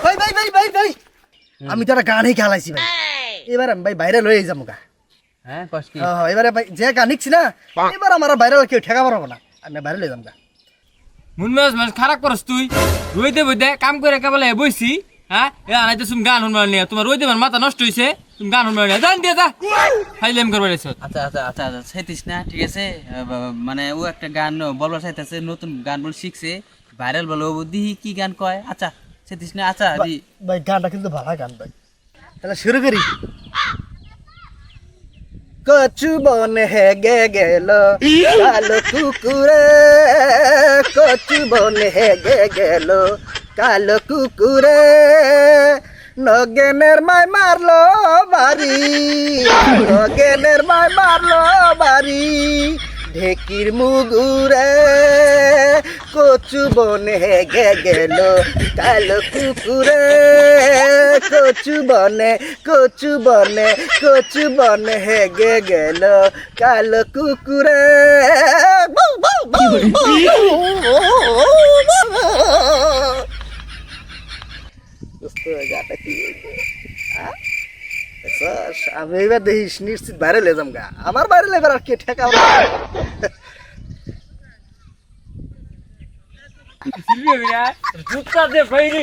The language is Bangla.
ভাই ভাই ভাই ভাই ভাই আমি তো একটা গানই খেলাইছি ভাই এবার আমি ভাই ভাইরাল হয়ে যাবো গা হ্যাঁ কস কি এবারে ভাই যে গান নিচ্ছি না এবার আমার ভাইরাল কেউ ঠেকা পারবো না আমি ভাইরাল হয়ে যাবো গা মুন মাস খারাপ করস তুই রইতে বইতে কাম করে কেবল বইছি হ্যাঁ এ আনাইতে তুমি গান শুনবার নিয়ে তোমার রইতে মাথা নষ্ট হইছে তুমি গান শুনবার নিয়ে জান দিয়ে যা ফাইলেম করবার এসে আচ্ছা আচ্ছা আচ্ছা আচ্ছা চাইতিস না ঠিক আছে মানে ও একটা গান বলবার চাইতেছে নতুন গান বল শিখছে ভাইরাল বলো বুদ্ধি কি গান কয় আচ্ছা চাইতিস না আচ্ছা দি ভাই গানটা কিন্তু ভালো গান ভাই তাহলে শুরু করি কচু বন হেগে গেল কালো কুকুরে কচু বন হেগে গেল কালো কুকুরে নগেনের মাই মারলো বাড়ি নগেনের মাই মারলো বাড়ি ঢেকির মুগুরে কচু বন হেগে গেল কালো কুকুরে কচু বনে কচু বনে কচু বনে হেগে গেল কালো কুকুরে আমি এবার দেখিস নিশ্চিত বাইরে লে যাম গা আমার বাইরে এবার আর কে ঠেকা জুতা দে বাইরে